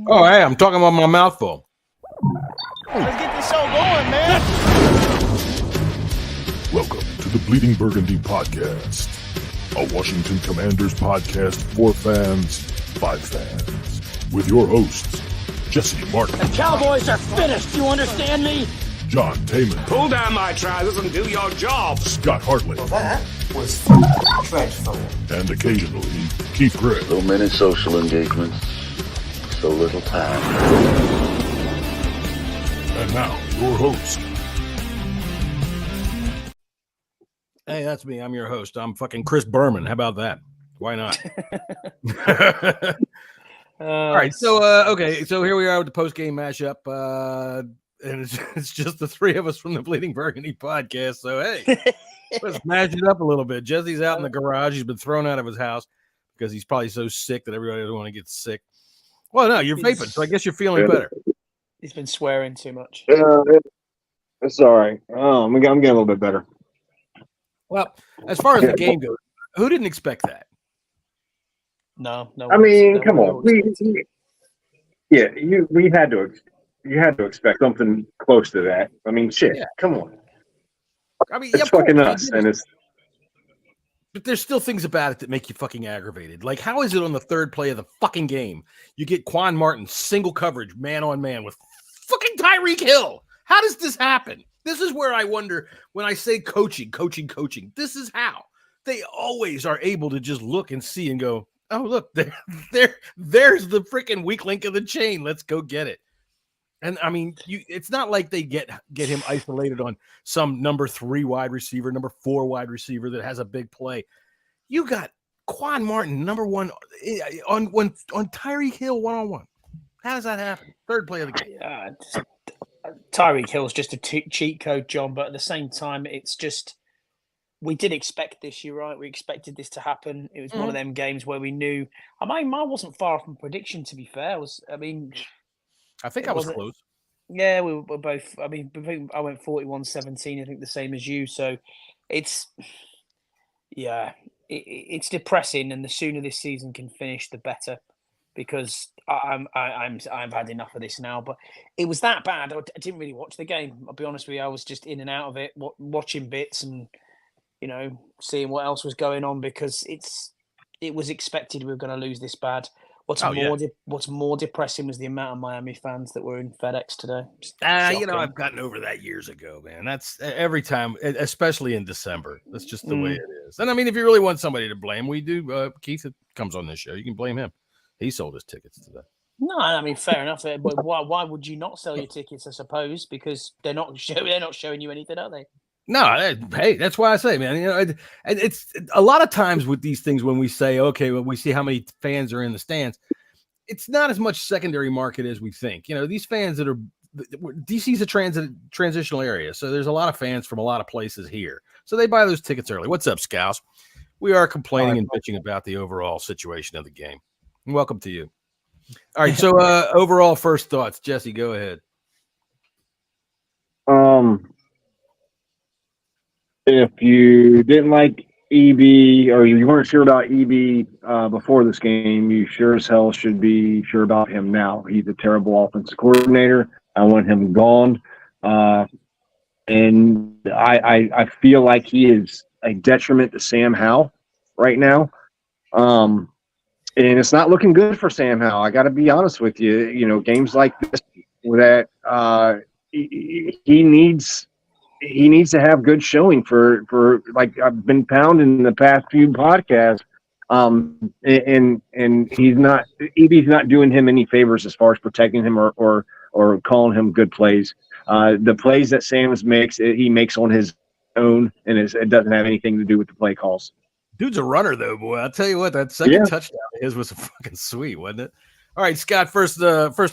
Oh, hey, I'm talking about my mouthful. Let's get this show going, man. Welcome to the Bleeding Burgundy podcast, a Washington Commanders podcast for fans by fans, with your hosts, Jesse Martin. The Cowboys are finished, you understand me? John Taman. Pull down my trousers and do your job. Scott Hartley. Well, that was dreadful. And occasionally, Keith Gregg. So many social engagements, so little time. And now, your host. Hey, that's me. I'm your host. I'm fucking Chris Berman. How about that? Why not? All right. So, okay. So here we are with the post-game mashup. And it's just the three of us from the Bleeding Burgundy podcast. So, hey, let's mash it up a little bit. Jesse's out in the garage. He's been thrown out of his house because he's probably so sick that everybody doesn't want to get sick. Well, no, you're vaping, so I guess you're feeling better. He's been swearing too much. It's all right. I'm getting a little bit better. Well, as far as the game goes, who didn't expect that? No. I mean, come on. We had to. You had to expect something close to that. I mean, shit. Yeah. Come on. I mean, it's fucking nuts, and it's. But there's still things about it that make you fucking aggravated. Like, how is it on the third play of the fucking game you get Quan Martin single coverage, man on man with fucking Tyreek Hill? How does this happen? This is where I wonder when I say coaching. This is how they always are able to just look and see and go, oh, look, there's the freaking weak link of the chain. Let's go get it. And I mean, it's not like they get him isolated on some number 3 wide receiver, number 4 wide receiver that has a big play. You got Quan Martin, number 1 on Tyreek Hill 1-on-1. How does that happen? Third play of the game. Tyreek Hill's just a cheat code, John. But at the same time, it's just we did expect this. You're right. We expected this to happen. It was one of them games where we knew. I mean, mine wasn't far from prediction. To be fair, I think I was close. Yeah, we were both. I mean, I went 41-17. I think the same as you. So it's depressing. And the sooner this season can finish, the better. Because I've had enough of this now. But it was that bad. I didn't really watch the game. I'll be honest with you. I was just in and out of it, watching bits and seeing what else was going on because it was expected we were going to lose this bad. What's more depressing was the amount of Miami fans that were in FedEx today. I've gotten over that years ago, man. That's every time, especially in December. That's just the way it is. And I mean, if you really want somebody to blame, we do. Keith comes on this show. You can blame him. He sold his tickets today. No, I mean, fair enough. But why would you not sell your tickets? I suppose because they're not showing you anything, are they? No, hey, that's why I say, man, and it's a lot of times with these things when we say, okay, well, we see how many fans are in the stands. It's not as much secondary market as we think. These fans that are DC's a transitional area, so there's a lot of fans from a lot of places here, so they buy those tickets early. What's up, Scouse? We are complaining and bitching about the overall situation of the game. Welcome to you. All right, so overall first thoughts, Jesse, go ahead. If you didn't like EB or you weren't sure about EB before this game, you sure as hell should be sure about him now. He's a terrible offensive coordinator. I want him gone. And I feel like he is a detriment to Sam Howell right now. And it's not looking good for Sam Howell. I got to be honest with you. Games like this that he needs to have good showing for like I've been pounding in the past few podcasts. And he's not EB's not doing him any favors as far as protecting him or calling him good plays. The plays that Sam's makes, he makes on his own, and it doesn't have anything to do with the play calls. Dude's a runner, though, boy. I'll tell you what, that second touchdown of his was fucking sweet, wasn't it? All right, Scott, first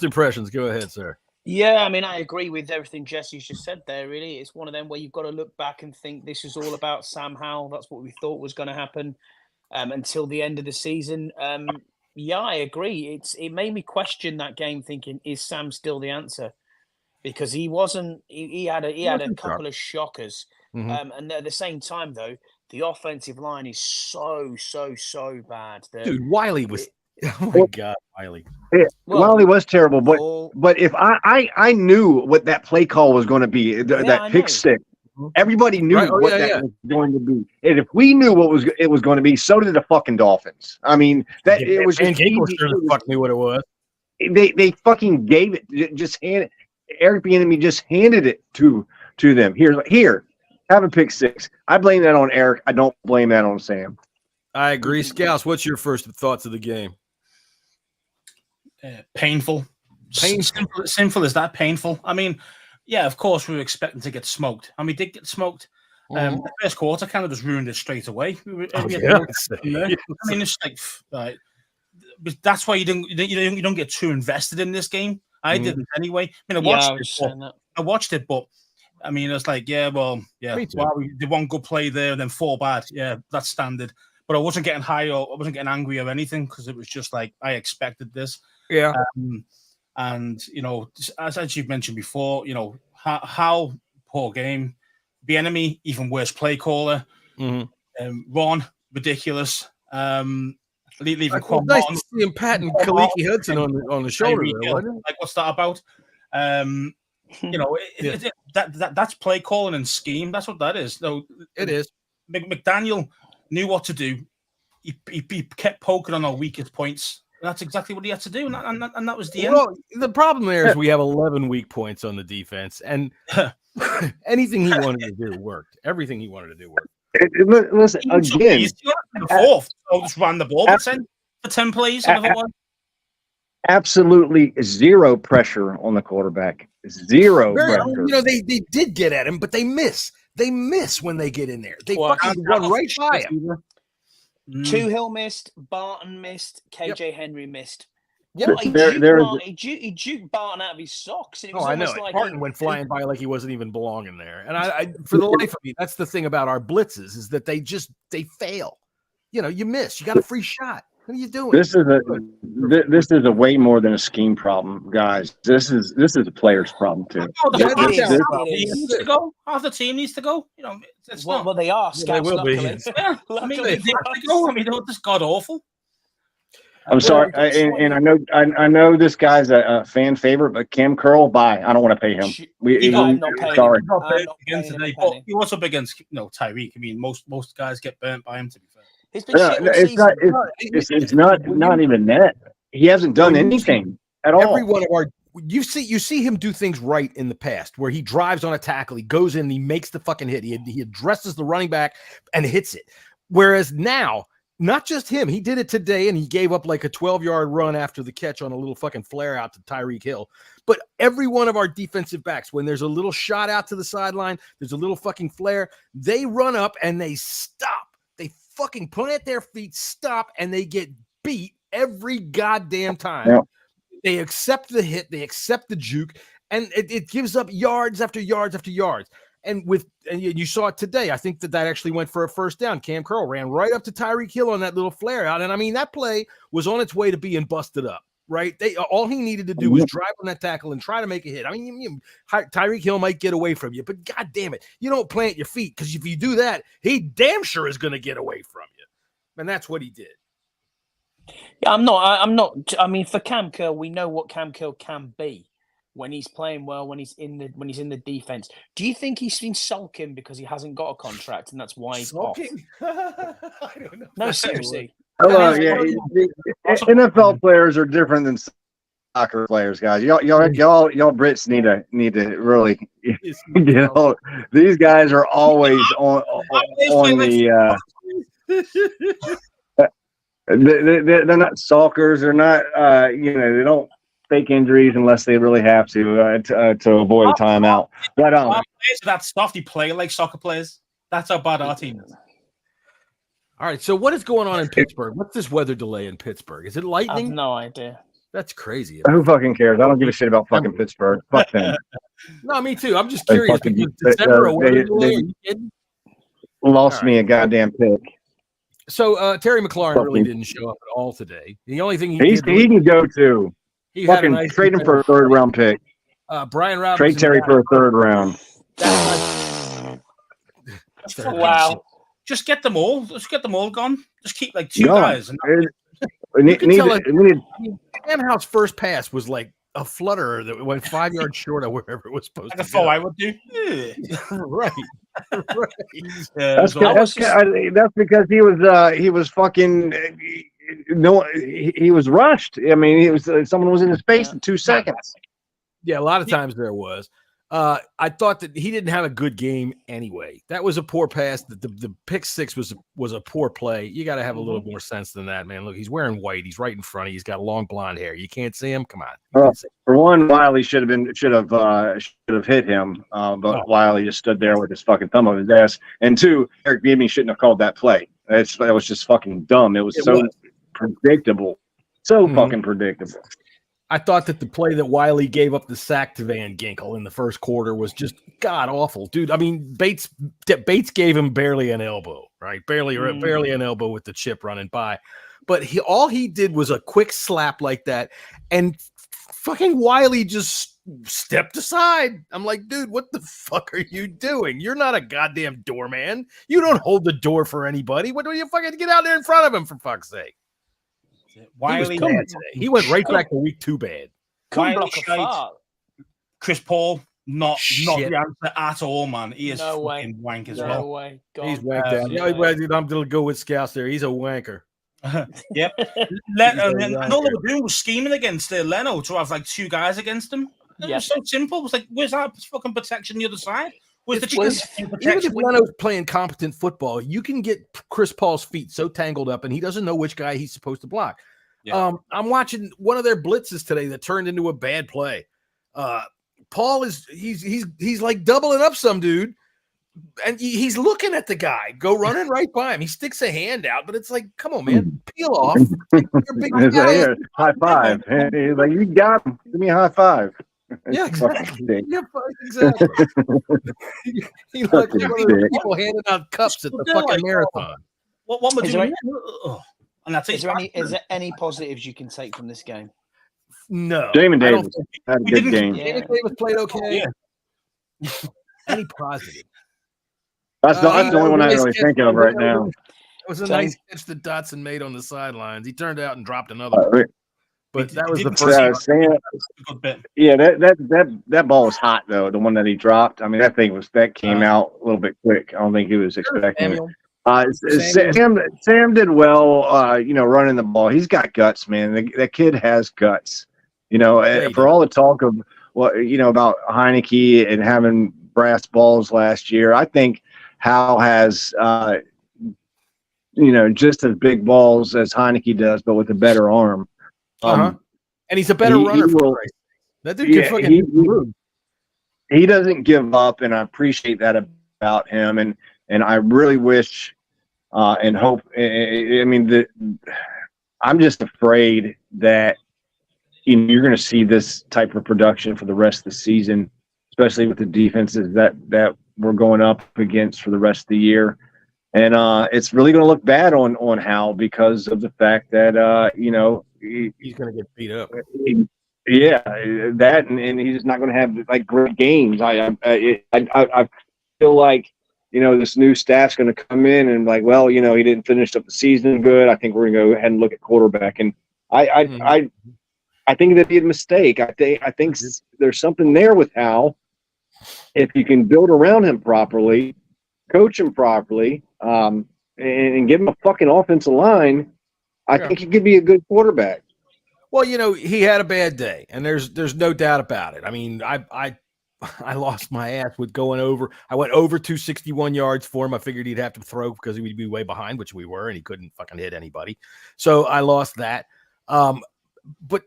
impressions. Go ahead, sir. Yeah, I mean, I agree with everything Jesse's just said there, really. It's one of them where you've got to look back and think this is all about Sam Howell. That's what we thought was going to happen until the end of the season. Yeah, I agree. It made me question that game thinking, is Sam still the answer? Because he wasn't. He had a couple of shockers. Mm-hmm. And at the same time, though, the offensive line is so bad. Dude, Wiley was Oh my God, Wiley. Wiley was terrible, but if I knew what that play call was going to be, that pick six, everybody knew what that was going to be. And if we knew it was going to be, so did the fucking Dolphins. I mean, that it was just Gankle sure the fuck knew what it was. They fucking gave it, just handed Eric Bieniemy just handed it to them. Here, have a pick six. I blame that on Eric. I don't blame that on Sam. I agree. Scouts, what's your first thoughts of the game? Painful. Simple as that, painful. I mean, yeah, of course we were expecting to get smoked, and we did get smoked. The first quarter kind of just ruined it straight away. I mean, it's like, that's why you don't get too invested in this game. I didn't anyway. I mean, I watched it, but I mean, it's like, wow, we did one good play there and then four bad. Yeah, that's standard. But I wasn't getting high or I wasn't getting angry or anything because it was just like I expected this. Yeah. And as you've mentioned before, how poor game. Bieniemy, even worse play caller. Ron, ridiculous. Leaving nice to see him patting Kaliki Hudson on the shoulder. Like, what's that about? That's play calling and scheme. That's what that is. So it is. McDaniel knew what to do. He kept poking on our weakest points. That's exactly what he had to do, and that was the end. Well, the problem there is we have 11 weak points on the defense, and anything he wanted to do worked. Everything he wanted to do worked. Listen, again, the fourth, so just ran the ball for 10 plays. Absolutely zero pressure on the quarterback. Zero pressure. They did get at him, but they miss. They miss when they get in there. They fucking run right by him. Hill missed, Barton missed, KJ Henry missed. He juked Barton out of his socks. And it was I know. like Barton went flying by like he wasn't even belonging there. And I for the life of me, that's the thing about our blitzes is that they fail. You miss. You got a free shot. What are you doing? This is a way more than a scheme problem, guys. This is a player's problem too. Half the team needs to go. Well, they are. They will be. Yeah. I mean, they have to go. I mean, this god awful. I'm sorry, and I know this guy's a fan favorite, but Cam Curl, bye. I don't want to pay him. Sorry. He was up against Tyreek. I mean, most guys get burnt by him. To be fair, it's not even that. He hasn't done anything at all. Every one of our you see him do things right in the past where he drives on a tackle, he goes in, he makes the fucking hit, he addresses the running back and hits it. Whereas now, not just him, he did it today and he gave up like a 12-yard run after the catch on a little fucking flare out to Tyreek Hill. But every one of our defensive backs, when there's a little shot out to the sideline, there's a little fucking flare, they run up and they stop. They fucking plant their feet, stop, and they get beat every goddamn time. Yeah. They accept the hit, they accept the juke, and it gives up yards after yards after yards. And you saw it today. I think that actually went for a first down. Cam Curl ran right up to Tyreek Hill on that little flare out. And I mean, that play was on its way to being busted up, right? All he needed to do was drive on that tackle and try to make a hit. I mean, Tyreek Hill might get away from you, but God damn it, you don't plant your feet, because if you do that, he damn sure is going to get away from you. And that's what he did. Yeah, I'm not. I mean, for Cam Curl, we know what Cam Curl can be when he's playing well, when he's in the defense. Do you think he's been sulking because he hasn't got a contract and that's why he's sulking? I don't know. No, seriously. NFL players are different than soccer players, guys. Y'all Brits need to really, these guys are always on the. They're not sulkers. They're not. They don't fake injuries unless they really have to avoid a timeout. But that stuff you play like soccer players. That's how bad our team is. All right. So what is going on in Pittsburgh? What's this weather delay in Pittsburgh? Is it lightning? I have no idea. That's crazy. Who fucking cares? I don't give a shit about fucking Pittsburgh. Fuck them. No, me too. I'm just curious because December a weather delay. Are you kidding? Lost me a goddamn pick. So Terry McLaurin really didn't show up at all today. The only thing he can go to. He fucking trade him for a third round pick. Brian Robinson. Trade Terry for a third round. Wow. Just get them all. Let's get them all gone. Just keep like two guys. Sam Howell's first pass was like a flutterer that went 5 yards short of wherever it was supposed to go. I would do. Yeah. Right. That's because he was fucking. He was rushed. I mean, someone was in his face in 2 seconds. Yeah, a lot of times there was. I thought that he didn't have a good game anyway. That was a poor pass. The pick six was a poor play. You got to have a little more sense than that, man. Look, he's wearing white. He's right in front of you. He's got long blonde hair. You can't see him. Come on. For one, Wiley should have hit him, but Wiley just stood there with his fucking thumb on his ass. And 2, Eric Bieniemy shouldn't have called that play. That was just fucking dumb. It was predictable. So fucking predictable. I thought that the play that Wiley gave up the sack to Van Ginkel in the first quarter was just god awful, dude. I mean, Bates gave him barely an elbow, right? Barely an elbow with the chip running by. But all he did was a quick slap like that, and fucking Wiley just stepped aside. I'm like, dude, what the fuck are you doing? You're not a goddamn doorman. You don't hold the door for anybody. What do you fucking get out there in front of him, for fuck's sake? Wiley, he went right back to week 2 bad. Chris Paul, not the answer at all, man. He is fucking wank as well. Way. He's wanked out. I'm going to go with Scouts there. He's a wanker. Yep. And all they were doing was scheming against Leno to have like 2 guys against him. It was so simple. It was like, where's that fucking protection the other side? Even if Leno's playing competent football, you can get Chris Paul's feet so tangled up, and he doesn't know which guy he's supposed to block. Yeah. I'm watching one of their blitzes today that turned into a bad play. Paul he's like doubling up some dude, and he's looking at the guy go running right by him. He sticks a hand out, but it's like, come on, man, peel off. You're big guy. High five. Hey, like, you got him. Give me a high five. Yeah, exactly. Yeah, exactly. He looked like one of those people handing out cups at the fucking marathon. What would you? Is there any positives you can take from this game? No. Jamin Davis had a good game. Jamin Davis played okay. Yeah. Any positive? That's the only one I really think of right now. It was a nice catch that Dotson made on the sidelines. He turned out and dropped another one. But that was the first. That ball was hot though. The one that he dropped. I mean, that came out a little bit quick. I don't think he was expecting it. Sam did well. Running the ball. He's got guts, man. That kid has guts. For all the talk of about Heineke and having brass balls last year, I think Hal has just as big balls as Heineke does, but with a better arm. And he's a better runner. That dude can fucking move. He doesn't give up, and I appreciate that about him. And I really wish and hope. I'm just afraid that you're going to see this type of production for the rest of the season, especially with the defenses that we're going up against for the rest of the year. And it's really going to look bad on Hal because of the fact that he's going to get beat up. And he's not going to have like great games. I feel like this new staff's going to come in and like, well, he didn't finish up the season good. I think we're going to go ahead and look at quarterback. And I think that'd be a mistake. I think there's something there with Hal. If you can build around him properly, coach him properly, and give him a fucking offensive line, I think he could be a good quarterback. Well, he had a bad day, and there's no doubt about it. I mean, I lost my ass with going over. I went over 261 yards for him. I figured he'd have to throw because he would be way behind, which we were, and he couldn't fucking hit anybody. So I lost that. But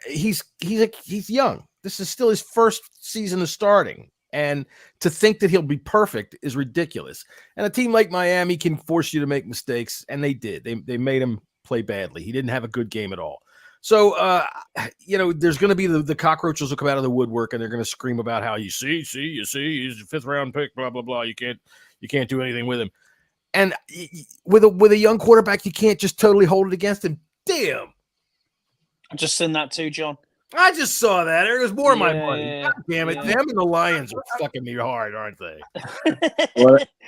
he's young. This is still his first season of starting. And to think that he'll be perfect is ridiculous. And a team like Miami can force you to make mistakes, and they did. They made him play badly. He didn't have a good game at all. So, there's going to be the cockroaches will come out of the woodwork, and they're going to scream about how you see, he's a 5th-round pick, blah, blah, blah. You can't do anything with him. And with a young quarterback, you can't just totally hold it against him. Damn. I just seen that too, John. I just saw that. There was more of my money. God damn it. Them and the Lions are fucking me hard, aren't they?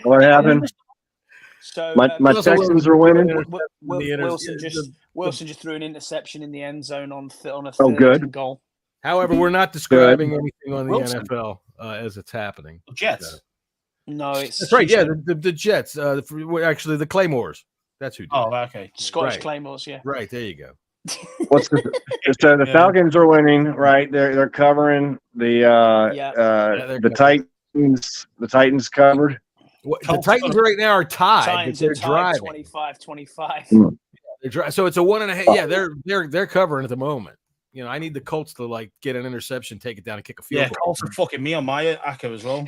What happened? So my Texans are winning. Wilson just threw an interception in the end zone on a Oh, third good. and goal. However, we're not describing anything on the Wilson. NFL as it's happening. Jets. No, it's That's right. Yeah, the Jets. Actually, the Claymores. That's who did. Oh, okay. Scottish Right. Claymores. Yeah. Right. There you go. So the Falcons are winning, right? They're covering the Titans. The Titans covered. The Titans right now are tied. Titans They're are tied driving. 25-25. So it's a 1.5. Yeah, they're covering at the moment. You know, I need the Colts to like get an interception, take it down, and kick a field Yeah, goal. Colts are fucking me on my acca as well.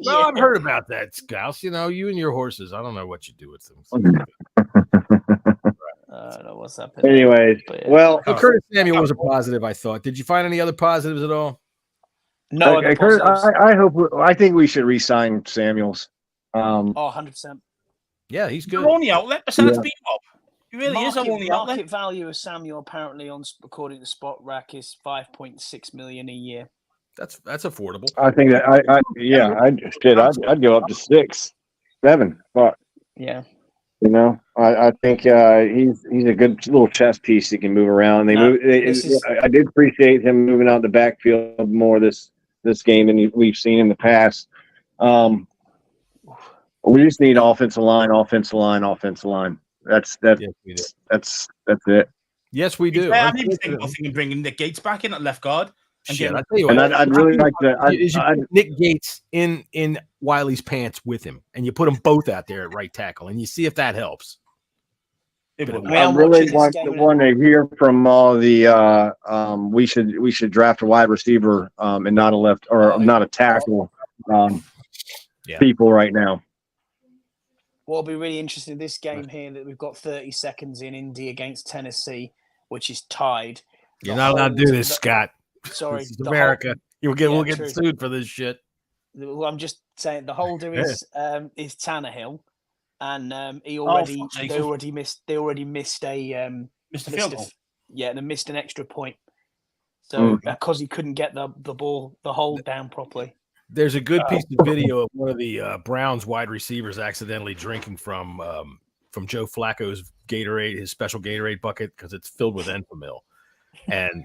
Well, I've heard about that, Scouse. You know, you and your horses. I don't know what you do with them. I don't know what's happening. Anyways, well, Curtis Samuel was a positive. I thought. Did you find any other positives at all? No. I think we should re-sign Samuels. 100%. Yeah, he's good. Our only outlet besides beat up. He really is our only outlet. Market value of Samuel apparently according to Spot Rack is $5.6 million a year. That's affordable. I think that I'd go up to 6, 7. But yeah, you know, I think he's a good little chess piece that can move around. I did appreciate him moving out the backfield more this game than we've seen in the past. We just need offensive line. That's it. Yes, we do. I'm even thinking of bringing Nick Gates back in at left guard. Shit, I tell you what, I'd really like to. Nick Gates in Wiley's pants with him, and you put them both out there at right tackle, and you see if that helps. I really want to hear from all the. We should draft a wide receiver and not a left or not a tackle. People right now. What'll be really interesting in this game here that we've got 30 seconds in Indy against Tennessee, which is tied. You're not allowed to do this, Scott. Sorry, this is America. We'll get sued for this shit. Well, I'm just saying the holder is Tannehill, and they already missed a field goal. They missed an extra point. So because he couldn't get the hold down properly. There's a good piece of video of one of the Browns wide receivers accidentally drinking from Joe Flacco's Gatorade, his special Gatorade bucket, because it's filled with Enfamil, and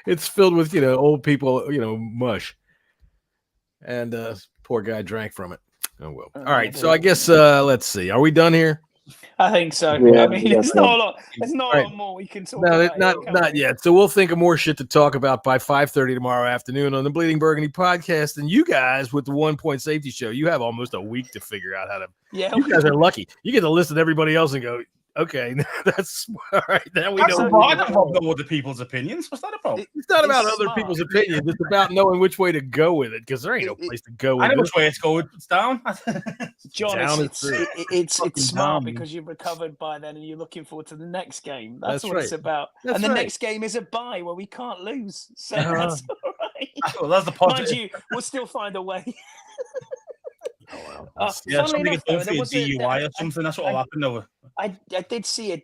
it's filled with old people mush, and poor guy drank from it. Oh well. All right, so I guess let's see. Are we done here? I think so. Yeah, I mean, it's not a lot. There's not a lot more we can talk about. Not yet. So we'll think of more shit to talk about by 5:30 tomorrow afternoon on the Bleeding Burgundy podcast. And you guys with the 1 Point Safety Show, you have almost a week to figure out how to. Yeah, you guys are lucky. You get to listen to everybody else and go, okay, that's all right. Then we know. I don't know other people's opinions. What's that about? It's not about other people's opinions. It's about knowing which way to go with it, because there ain't no place to go with it. I know which way it's going. It's down. John, it's smart because you've recovered by then and you're looking forward to the next game. That's what it's about. And the next game is a bye where we can't lose. So that's all right. Well, that's the positive. Mind you, we'll still find a way. Somebody gets done for a DUI or something. That's what will happen. Over. I did see a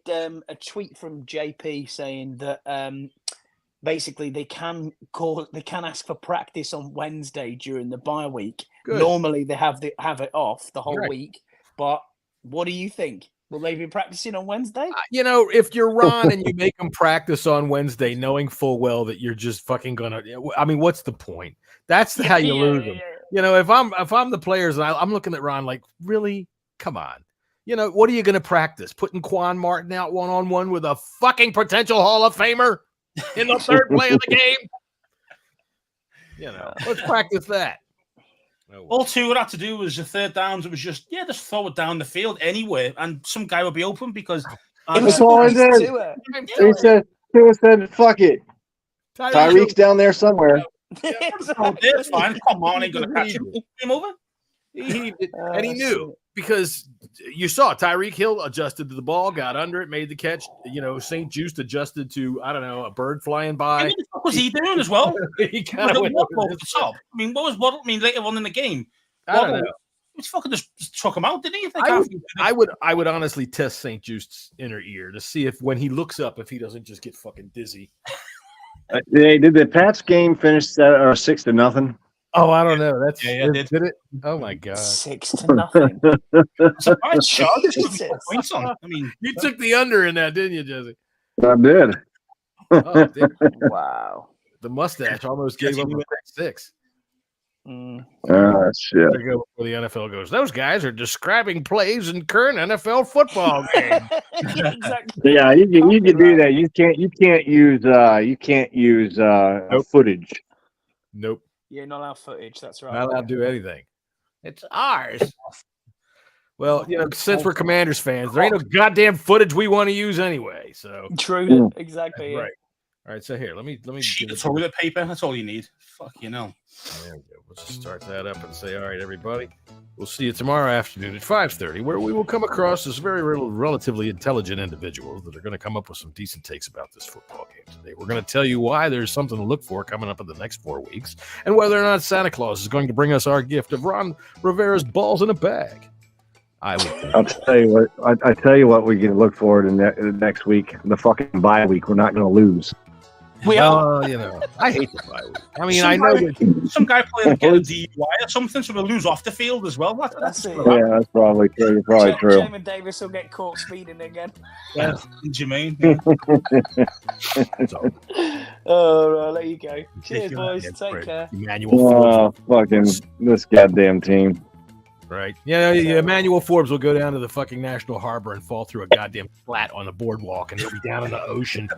tweet from JP saying that basically they can ask for practice on Wednesday during the bye week. Good. Normally they have it off the whole week, but what do you think? Will they be practicing on Wednesday? If you're Ron and you make them practice on Wednesday, knowing full well that you're just fucking gonna. I mean, what's the point? That's how you lose them. If I'm the players and I'm looking at Ron like, really, come on. What are you going to practice? Putting Quan Martin out one-on-one with a fucking potential Hall of Famer in the third play of the game? Let's practice that. All two would have to do was the third downs. It was just throw it down the field anywhere, and some guy would be open because. That's all I did. He said, "Fuck it." Tyreek's down there somewhere. It's fine. Come on, ain't gonna catch him over. He knew because you saw Tyreek Hill adjusted to the ball, got under it, made the catch. St. Just adjusted to a bird flying by. What was he doing as well? He kind of went over the top. I mean, what was Waddle mean later on in the game? I don't know. He fucking just chuck him out, didn't he? I would honestly test St. Just's inner ear to see if when he looks up, if he doesn't just get fucking dizzy. Did the Pats game finish 6-0? Oh, I don't know. That's Yeah, did it? Oh my god! 6-0. Surprised Chargers took 4 points on. I mean, You took the under in that, didn't you, Jesse? I did. Oh, damn. Wow. The mustache almost gave up a 6. Mm. Oh shit! There go before the NFL goes. Those guys are describing plays in current NFL football game. Exactly. Yeah, you can do that. You can't use footage. Nope, Yeah, not allowed footage. That's right. not allowed to do anything. It's ours. Well, since we're Commanders fans, there ain't no goddamn footage we want to use anyway. So True. Exactly. Yeah. right. All right, so here, let me sheet give of it toilet paper. That's all you need. Fuck, There we go. We'll just start that up and say, all right, everybody, we'll see you tomorrow afternoon at 5:30, where we will come across this very relatively intelligent individuals that are going to come up with some decent takes about this football game today. We're going to tell you why there's something to look for coming up in the next 4 weeks, and whether or not Santa Claus is going to bring us our gift of Ron Rivera's balls in a bag. I'll tell you what. I tell you what, we can look forward to next week, the fucking bye week. We're not going to lose. I hate the bye week. I mean, I know that some guy playing get a DUI or something, so we'll lose off the field as well. That's it. Yeah, that's probably true. You're probably true. Jamin Davis will get caught speeding again. Yeah, Jermaine. I'll let you go. Cheers, boys. Take care. Emmanuel fucking this goddamn team. Right. Yeah, Emmanuel Forbes will go down to the fucking National Harbor and fall through a goddamn flat on the boardwalk, and he'll be down in the ocean.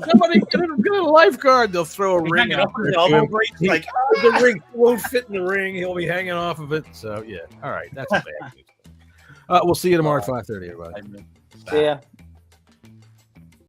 Somebody get a lifeguard. They'll throw a ring out there. The ring won't fit in the ring. He'll be hanging off of it. So, yeah. All right. That's bad news. We'll see you tomorrow at 5:30, everybody. See ya.